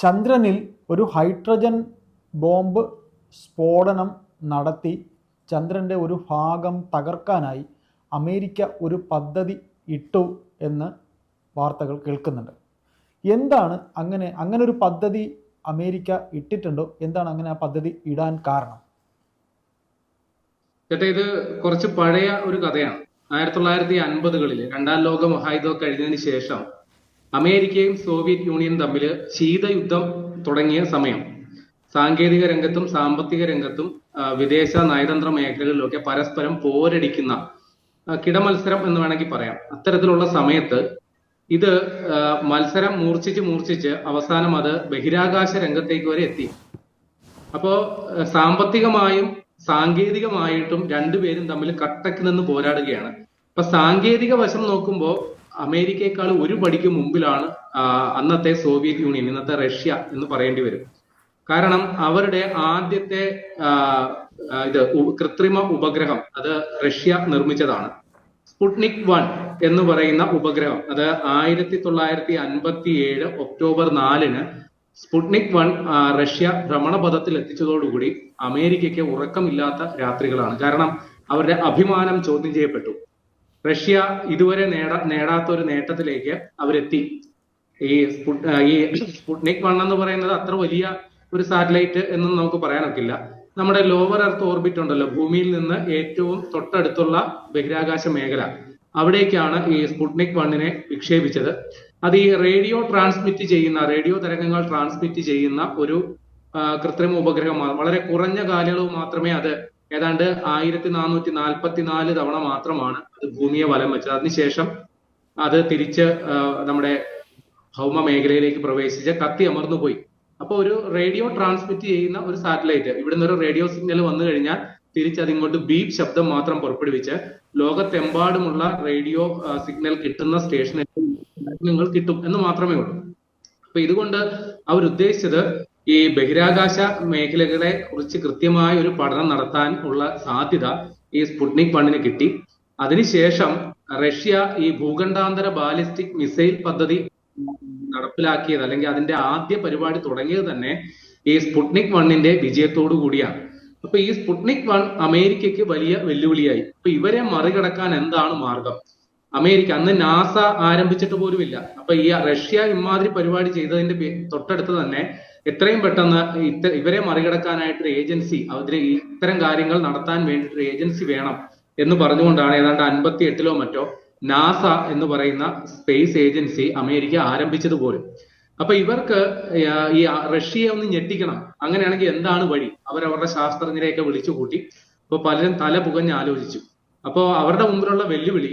ചന്ദ്രനിൽ ഒരു hydrogen bomb സ്ഫോടനം നടത്തി ചന്ദ്രൻ്റെ ഒരു ഭാഗം തകർക്കാനായി അമേരിക്ക ഒരു പദ്ധതി ഇട്ടു എന്ന് വാർത്തകൾ കേൾക്കുന്നുണ്ട്. എന്താണ് അങ്ങനെ ഒരു പദ്ധതി അമേരിക്ക ഇട്ടിട്ടുണ്ടോ? എന്താണ് അങ്ങനെ ആ പദ്ധതി ഇടാൻ കാരണം? ചേട്ടാ, ഇത് കുറച്ച് പഴയ ഒരു കഥയാണ്. 1950-കളിൽ രണ്ടാം ലോക മഹായുദ്ധം കഴിഞ്ഞതിന് ശേഷം അമേരിക്കയും സോവിയറ്റ് യൂണിയനും തമ്മിൽ ശീതയുദ്ധം തുടങ്ങിയ സമയം സാങ്കേതിക രംഗത്തും സാമ്പത്തിക രംഗത്തും വിദേശ നയതന്ത്ര മേഖലകളിലൊക്കെ പരസ്പരം പോരടിക്കുന്ന കിടമത്സരം എന്ന് വേണമെങ്കിൽ പറയാം. അത്തരത്തിലുള്ള സമയത്ത് ഇത് മത്സരം മൂർച്ഛിച്ച് അവസാനം അത് ബഹിരാകാശ രംഗത്തേക്ക് വരെ എത്തി. അപ്പോ സാമ്പത്തികമായും സാങ്കേതികമായിട്ടും രണ്ടുപേരും തമ്മിൽ കട്ടക്ക് നിന്ന് പോരാടുകയാണ്. അപ്പൊ സാങ്കേതിക വശം നോക്കുമ്പോൾ അമേരിക്കയെക്കാൾ ഒരു പടിക്ക് മുമ്പിലാണ് അന്നത്തെ സോവിയറ്റ് യൂണിയൻ, ഇന്നത്തെ റഷ്യ എന്ന് പറയേണ്ടി വരും. കാരണം അവരുടെ ആദ്യത്തെ കൃത്രിമ ഉപഗ്രഹം അത് റഷ്യ നിർമ്മിച്ചതാണ്. സ്പുട്നിക് 1 എന്ന് പറയുന്ന ഉപഗ്രഹം അത് 1957 ഒക്ടോബർ 4-ന് സ്പുട്നിക് 1 റഷ്യ ഭ്രമണപഥത്തിൽ എത്തിച്ചതോടുകൂടി അമേരിക്കയ്ക്ക് ഉറക്കമില്ലാത്ത രാത്രികളാണ്. കാരണം അവരുടെ അഭിമാനം ചോദ്യം ചെയ്യപ്പെട്ടു. റഷ്യ ഇതുവരെ നേടാത്ത ഒരു നേട്ടത്തിലേക്ക് അവരെത്തി. ഈ സ്പുട്നിക് 1 എന്ന് പറയുന്നത് അത്ര വലിയ ഒരു സാറ്റലൈറ്റ് എന്നും നമുക്ക് പറയാനൊക്കില്ല. നമ്മുടെ ലോവർ എർത്ത് ഓർബിറ്റ് ഉണ്ടല്ലോ, ഭൂമിയിൽ നിന്ന് ഏറ്റവും തൊട്ടടുത്തുള്ള ബഹിരാകാശ മേഖല, അവിടേക്കാണ് ഈ സ്പുട്നിക് 1-നെ വിക്ഷേപിച്ചത്. അത് ഈ റേഡിയോ തരംഗങ്ങൾ ട്രാൻസ്മിറ്റ് ചെയ്യുന്ന ഒരു കൃത്രിമ ഉപഗ്രഹമാണ്. വളരെ കുറഞ്ഞ കാലയളവ് മാത്രമേ അത് ഏതാണ്ട് 1444 തവണ മാത്രമാണ് അത് ഭൂമിയെ വലം വെച്ചത്. അതിനുശേഷം അത് തിരിച്ച് നമ്മുടെ ഭൗമ മേഖലയിലേക്ക് പ്രവേശിച്ച് കത്തി അമർന്നു പോയി. അപ്പൊ ഒരു റേഡിയോ ട്രാൻസ്മിറ്റ് ചെയ്യുന്ന ഒരു സാറ്റലൈറ്റ്, ഇവിടുന്ന് ഒരു റേഡിയോ സിഗ്നൽ വന്നു കഴിഞ്ഞാൽ തിരിച്ചതിങ്ങോട്ട് ബീപ് ശബ്ദം മാത്രം പുറപ്പെടുവിച്ച് ലോകത്തെമ്പാടുമുള്ള റേഡിയോ സിഗ്നൽ കിട്ടുന്ന സ്റ്റേഷനുകൾ കിട്ടും എന്ന് മാത്രമേ ഉള്ളൂ. അപ്പൊ ഇതുകൊണ്ട് അവരുദ്ദേശിച്ചത് ഈ ബഹിരാകാശ മേഖലകളെ കുറിച്ച് കൃത്യമായ ഒരു പഠനം നടത്താൻ ഉള്ള സാധ്യത ഈ സ്പുട്നിക് 1-ന് കിട്ടി. അതിനുശേഷം റഷ്യ ഈ ഭൂഖണ്ഡാന്തര ബാലിസ്റ്റിക് മിസൈൽ പദ്ധതി നടപ്പിലാക്കിയത്, അല്ലെങ്കിൽ അതിന്റെ ആദ്യ പരിപാടി തുടങ്ങിയത് തന്നെ ഈ സ്പുട്നിക് 1-ന്റെ വിജയത്തോടു കൂടിയാണ്. അപ്പൊ ഈ സ്പുട്നിക് 1 അമേരിക്കയ്ക്ക് വലിയ വെല്ലുവിളിയായി. അപ്പൊ ഇവരെ മറികടക്കാൻ എന്താണ് മാർഗം? അമേരിക്ക അന്ന് നാസ ആരംഭിച്ചിട്ട് പോലുമില്ല. അപ്പൊ ഈ റഷ്യ ഇമാതിരി പരിപാടി ചെയ്തതിന്റെ തൊട്ടടുത്ത് തന്നെ എത്രയും പെട്ടെന്ന് ഇവരെ മറികടക്കാനായിട്ടൊരു ഏജൻസി, ഇത്തരം കാര്യങ്ങൾ നടത്താൻ വേണ്ടിയിട്ട് ഏജൻസി വേണം എന്ന് പറഞ്ഞുകൊണ്ടാണ് ഏതാണ്ട് 58-ലോ മറ്റോ നാസ എന്ന് പറയുന്ന സ്പേസ് ഏജൻസി അമേരിക്ക ആരംഭിച്ചത് പോലും. അപ്പൊ ഇവർക്ക് ഈ റഷ്യയെ ഒന്ന് ഞെട്ടിക്കണം. അങ്ങനെയാണെങ്കിൽ എന്താണ് വഴി? അവരവരുടെ ശാസ്ത്രജ്ഞരെയൊക്കെ വിളിച്ചു കൂട്ടി. അപ്പൊ പലരും തല പുകഞ്ഞ് ആലോചിച്ചു. അപ്പോ അവരുടെ മുമ്പിലുള്ള വെല്ലുവിളി,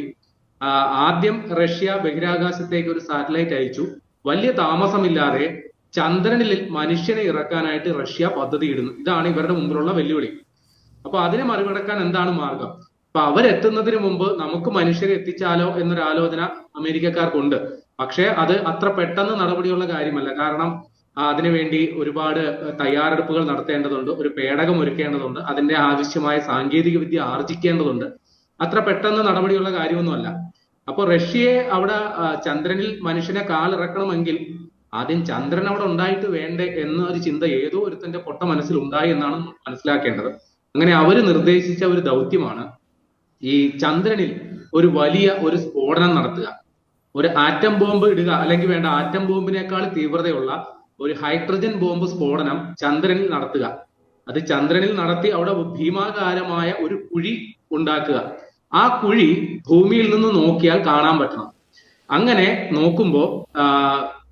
ആദ്യം റഷ്യ ബഹിരാകാശത്തേക്ക് ഒരു സാറ്റലൈറ്റ് അയച്ചു. വലിയ താമസമില്ലാതെ ചന്ദ്രനിൽ മനുഷ്യനെ ഇറക്കാനായിട്ട് റഷ്യ പദ്ധതി ഇടുന്നു. ഇതാണ് ഇവരുടെ മുമ്പിലുള്ള വെല്ലുവിളി. അപ്പൊ അതിനെ മറികടക്കാൻ എന്താണ് മാർഗം? അപ്പൊ അവരെത്തുന്നതിന് മുമ്പ് നമുക്ക് മനുഷ്യരെ എത്തിച്ചാലോ എന്നൊരു ആലോചന അമേരിക്കക്കാർക്കുണ്ട്. പക്ഷെ അത് അത്ര പെട്ടെന്ന് നടപടിയുള്ള കാര്യമല്ല. കാരണം അതിനുവേണ്ടി ഒരുപാട് തയ്യാറെടുപ്പുകൾ നടത്തേണ്ടതുണ്ട്, ഒരു പേടകം ഒരുക്കേണ്ടതുണ്ട്, അതിന്റെ ആവശ്യമായ സാങ്കേതിക വിദ്യ ആർജിക്കേണ്ടതുണ്ട്. അത്ര പെട്ടെന്ന് നടപടിയുള്ള കാര്യമൊന്നുമല്ല. അപ്പൊ റഷ്യയെ അവിടെ ചന്ദ്രനിൽ മനുഷ്യനെ കാലിറക്കണമെങ്കിൽ ആദ്യം ചന്ദ്രൻ അവിടെ ഉണ്ടായിട്ട് വേണ്ടേ എന്നൊരു ചിന്ത ഏതോ ഒരുത്തന്റെ പൊട്ട മനസ്സിൽ ഉണ്ടായി എന്നാണ് മനസ്സിലാക്കേണ്ടത്. അങ്ങനെ അവര് നിർദ്ദേശിച്ച ഒരു ദൗത്യമാണ് ഈ ചന്ദ്രനിൽ ഒരു വലിയ ഒരു സ്ഫോടനം നടത്തുക, ഒരു ആറ്റം ബോംബ് ഇടുക, അല്ലെങ്കിൽ വേണ്ട ആറ്റം ബോംബിനേക്കാൾ തീവ്രതയുള്ള ഒരു ഹൈഡ്രജൻ ബോംബ് സ്ഫോടനം ചന്ദ്രനിൽ നടത്തുക. അത് ചന്ദ്രനിൽ നടത്തി അവിടെ ഭീമാകാരമായ ഒരു കുഴി ഉണ്ടാക്കുക. ആ കുഴി ഭൂമിയിൽ നിന്ന് നോക്കിയാൽ കാണാൻ പറ്റണം. അങ്ങനെ നോക്കുമ്പോൾ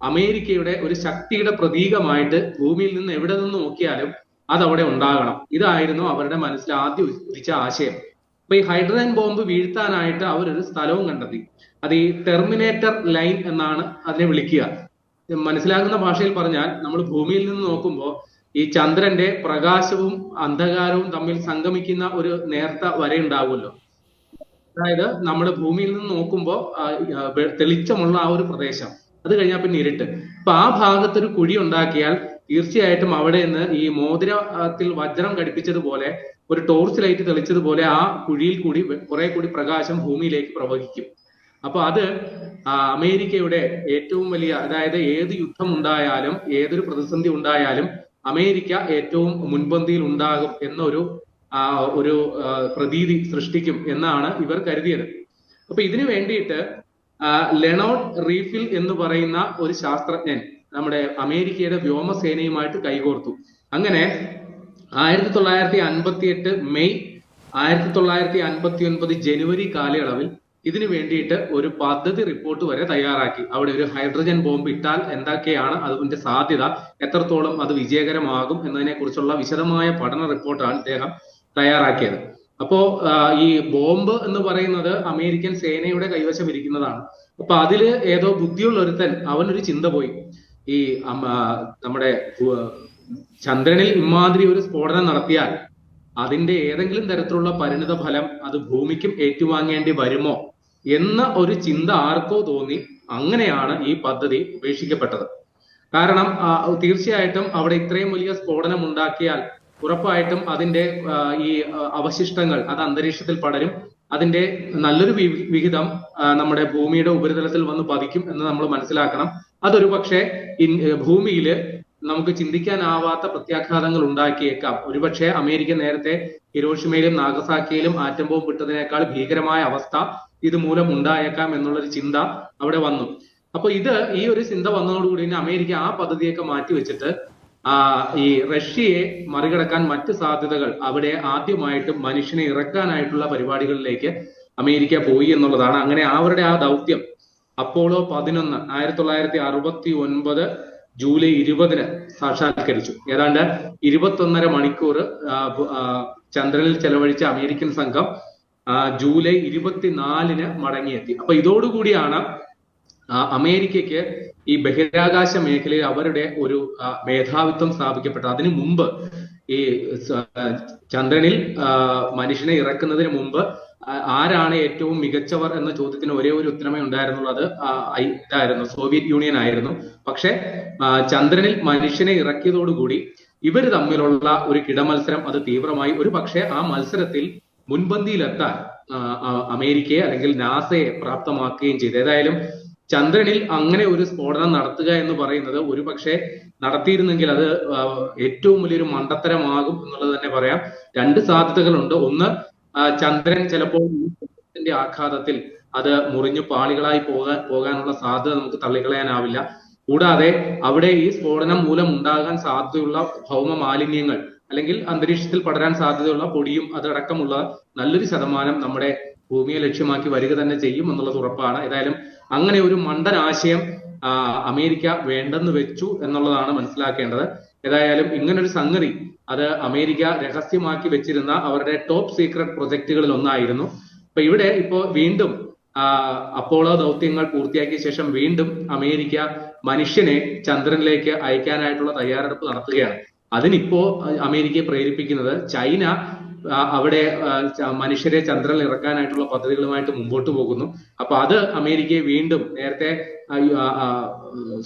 അമേരിക്കയുടെ ഒരു ശക്തിയുടെ പ്രതീകമായിട്ട് ഭൂമിയിൽ നിന്ന് എവിടെ നിന്ന് നോക്കിയാലും അതവിടെ ഉണ്ടാകണം. ഇതായിരുന്നു അവരുടെ മനസ്സിൽ ആദ്യം ഉദിച്ച ആശയം. അപ്പൊ ഈ ഹൈഡ്രജൻ ബോംബ് വീഴ്ത്താനായിട്ട് അവരൊരു സ്ഥലവും കണ്ടെത്തി. അത് ഈ ടെർമിനേറ്റർ ലൈൻ എന്നാണ് അതിനെ വിളിക്കുക. മനസ്സിലാകുന്ന ഭാഷയിൽ പറഞ്ഞാൽ, നമ്മൾ ഭൂമിയിൽ നിന്ന് നോക്കുമ്പോൾ ഈ ചന്ദ്രന്റെ പ്രകാശവും അന്ധകാരവും തമ്മിൽ സംഗമിക്കുന്ന ഒരു നേർത്ത വര ഉണ്ടാവുമല്ലോ. അതായത് നമ്മൾ ഭൂമിയിൽ നിന്ന് നോക്കുമ്പോൾ തെളിച്ചമുള്ള ആ ഒരു പ്രദേശം, അത് കഴിഞ്ഞാൽ പിന്നെ ഇരുട്ട്. അപ്പൊ ആ ഭാഗത്തൊരു കുഴി ഉണ്ടാക്കിയാൽ തീർച്ചയായിട്ടും അവിടെ നിന്ന് ഈ മോതിരത്തിൽ വജ്രം ഘടിപ്പിച്ചതുപോലെ, ഒരു ടോർച്ച് ലൈറ്റ് തെളിച്ചതുപോലെ ആ കുഴിയിൽ കൂടി കുറെ കൂടി പ്രകാശം ഭൂമിയിലേക്ക് പ്രവഹിക്കും. അപ്പൊ അത് അമേരിക്കയുടെ ഏറ്റവും വലിയ, അതായത് ഏത് യുദ്ധം ഉണ്ടായാലും ഏതൊരു പ്രതിസന്ധി ഉണ്ടായാലും അമേരിക്ക ഏറ്റവും മുൻപന്തിയിൽ ഉണ്ടാകും എന്നൊരു ഒരു പ്രതീതി സൃഷ്ടിക്കും എന്നാണ് ഇവർ കരുതിയത്. അപ്പൊ ഇതിനു വേണ്ടിയിട്ട് ലെണോർഡ് റീഫിൽ എന്ന് പറയുന്ന ഒരു ശാസ്ത്രജ്ഞൻ നമ്മുടെ അമേരിക്കയുടെ വ്യോമസേനയുമായിട്ട് കൈകോർത്തു. അങ്ങനെ 1958 മെയ് 1959 ജനുവരി കാലയളവിൽ ഇതിനു വേണ്ടിയിട്ട് ഒരു പദ്ധതി റിപ്പോർട്ട് വരെ തയ്യാറാക്കി. അവിടെ ഒരു ഹൈഡ്രജൻ ബോംബ് ഇട്ടാൽ എന്തൊക്കെയാണ് അതിന്റെ സാധ്യത, എത്രത്തോളം അത് വിജയകരമാകും എന്നതിനെ കുറിച്ചുള്ള വിശദമായ പഠന റിപ്പോർട്ടാണ് ഇദ്ദേഹം തയ്യാറാക്കിയത്. അപ്പോ ഈ ബോംബ് എന്ന് പറയുന്നത് അമേരിക്കൻ സേനയുടെ കൈവശം ഇരിക്കുന്നതാണ്. അപ്പൊ അതില് ഏതോ ബുദ്ധിയുള്ള ഒരുത്തൻ അവനൊരു ചിന്ത പോയി, ഈ നമ്മുടെ ചന്ദ്രനിൽ ഇമാതിരി ഒരു സ്ഫോടനം നടത്തിയാൽ അതിന്റെ ഏതെങ്കിലും തരത്തിലുള്ള പരിണിത ഫലം അത് ഭൂമിക്കും ഏറ്റുവാങ്ങേണ്ടി വരുമോ എന്ന ഒരു ചിന്ത ആർക്കോ തോന്നി. അങ്ങനെയാണ് ഈ പദ്ധതി ഉപേക്ഷിക്കപ്പെട്ടത്. കാരണം തീർച്ചയായിട്ടും അവിടെ ഇത്രയും വലിയ സ്ഫോടനം ഉണ്ടാക്കിയാൽ ഉറപ്പായിട്ടും അതിന്റെ ഈ അവശിഷ്ടങ്ങൾ അത് അന്തരീക്ഷത്തിൽ പടരും. അതിന്റെ നല്ലൊരു വിഹിതം നമ്മുടെ ഭൂമിയുടെ ഉപരിതലത്തിൽ വന്ന് പതിക്കും എന്ന് നമ്മൾ മനസ്സിലാക്കണം. അതൊരു പക്ഷേ ഭൂമിയില് നമുക്ക് ചിന്തിക്കാനാവാത്ത പ്രത്യാഘാതങ്ങൾ ഉണ്ടാക്കിയേക്കാം. ഒരുപക്ഷെ അമേരിക്ക നേരത്തെ ഹിരോഷിമയിലും നാഗസാക്കിയിലും ആറ്റം ബോംബ് വിട്ടതിനേക്കാൾ ഭീകരമായ അവസ്ഥ ഇതുമൂലം ഉണ്ടായേക്കാം എന്നുള്ളൊരു ചിന്ത അവിടെ വന്നു. അപ്പൊ ഈ ഒരു ചിന്ത വന്നതോടുകൂടി അമേരിക്ക ആ പദ്ധതിയൊക്കെ മാറ്റിവെച്ചിട്ട് ഈ റഷ്യയെ മറികടക്കാൻ മറ്റ് സാധ്യതകൾ അവിടെ ആദ്യമായിട്ട് മനുഷ്യനെ ഇറക്കാനായിട്ടുള്ള പരിപാടികളിലേക്ക് അമേരിക്ക പോയി എന്നുള്ളതാണ്. അങ്ങനെ അവരുടെ ആ ദൗത്യം അപ്പോളോ 11 1969 ജൂലൈ 20 സാക്ഷാത്കരിച്ചു. ഏതാണ്ട് 21.5 മണിക്കൂർ ചന്ദ്രനിൽ ചെലവഴിച്ച അമേരിക്കൻ സംഘം ജൂലൈ 24 മടങ്ങിയെത്തി. അപ്പൊ ഇതോടുകൂടിയാണ് അമേരിക്കയ്ക്ക് ഈ ബഹിരാകാശ മേഖലയിൽ അവരുടെ ഒരു മേധാവിത്വം സ്ഥാപിക്കപ്പെട്ടത്. അതിനു മുമ്പ് ഈ ചന്ദ്രനിൽ മനുഷ്യനെ ഇറക്കുന്നതിന് മുമ്പ് ആരാണ് ഏറ്റവും മികച്ചവർ എന്ന ചോദ്യത്തിന് ഒരേ ഒരു ഉത്തരമേ ഉണ്ടായിരുന്നുള്ളൂ, അത് ഇതായിരുന്നു, സോവിയറ്റ് യൂണിയൻ ആയിരുന്നു. പക്ഷെ ചന്ദ്രനിൽ മനുഷ്യനെ ഇറക്കിയതോടുകൂടി ഇവർ തമ്മിലുള്ള ഒരു കിടമത്സരം അത് തീവ്രമായി. ഒരു പക്ഷെ ആ മത്സരത്തിൽ മുൻപന്തിയിലെത്താൻ അമേരിക്കയെ അല്ലെങ്കിൽ നാസയെ പ്രാപ്തമാക്കുകയും ചെയ്തു. ഏതായാലും ചന്ദ്രനിൽ അങ്ങനെ ഒരു സ്ഫോടനം നടത്തുക എന്ന് പറയുന്നത് ഒരു പക്ഷേ നടത്തിയിരുന്നെങ്കിൽ അത് ഏറ്റവും വലിയൊരു മണ്ടത്തരമാകും എന്നുള്ളത് തന്നെ പറയാം. രണ്ട് സാധ്യതകളുണ്ട്. ഒന്ന്, ചന്ദ്രൻ ചിലപ്പോൾ ന്റെ ആഘാതത്തിൽ അത് മുറിഞ്ഞു പാളികളായി പോകാനുള്ള സാധ്യത നമുക്ക് തള്ളിക്കളയാനാവില്ല. കൂടാതെ അവിടെ ഈ സ്ഫോടനം മൂലം ഉണ്ടാകാൻ സാധ്യതയുള്ള ഭൗമ മാലിന്യങ്ങൾ അല്ലെങ്കിൽ അന്തരീക്ഷത്തിൽ പടരാൻ സാധ്യതയുള്ള പൊടിയും അതടക്കമുള്ള നല്ലൊരു ശതമാനം നമ്മുടെ ഭൂമിയെ ലക്ഷ്യമാക്കി വരിക തന്നെ ചെയ്യും എന്നുള്ളത് ഉറപ്പാണ്. ഏതായാലും അങ്ങനെ ഒരു മണ്ടൻ ആശയം അമേരിക്ക വേണ്ടെന്ന് വെച്ചു എന്നുള്ളതാണ് മനസ്സിലാക്കേണ്ടത്. ഏതായാലും ഇങ്ങനൊരു സംഗതി അത് അമേരിക്ക രഹസ്യമാക്കി വെച്ചിരുന്ന അവരുടെ ടോപ്പ് സീക്രട്ട് പ്രൊജക്ടുകളിൽ ഒന്നായിരുന്നു. അപ്പൊ ഇവിടെ വീണ്ടും അപ്പോളോ ദൗത്യങ്ങൾ പൂർത്തിയാക്കിയ ശേഷം വീണ്ടും അമേരിക്ക മനുഷ്യനെ ചന്ദ്രനിലേക്ക് അയക്കാനായിട്ടുള്ള തയ്യാറെടുപ്പ് നടത്തുകയാണ്. അതിനിപ്പോ അമേരിക്കയെ പ്രേരിപ്പിക്കുന്നത് ചൈന അവിടെ മനുഷ്യരെ ചന്ദ്രനിൽ ഇറക്കാനായിട്ടുള്ള പദ്ധതികളുമായിട്ട് മുമ്പോട്ട് പോകുന്നു. അപ്പൊ അത് അമേരിക്കയെ വീണ്ടും നേരത്തെ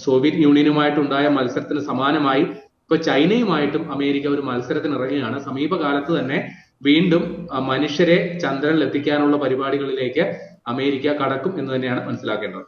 സോവിയറ്റ് യൂണിയനുമായിട്ടുണ്ടായ മത്സരത്തിന് സമാനമായി ഇപ്പൊ ചൈനയുമായിട്ടും അമേരിക്ക ഒരു മത്സരത്തിന് ഇറങ്ങുകയാണ്. സമീപകാലത്ത് തന്നെ വീണ്ടും മനുഷ്യരെ ചന്ദ്രനിൽ എത്തിക്കാനുള്ള പരിപാടികളിലേക്ക് അമേരിക്ക കടക്കും എന്ന് തന്നെയാണ് മനസ്സിലാക്കേണ്ടത്.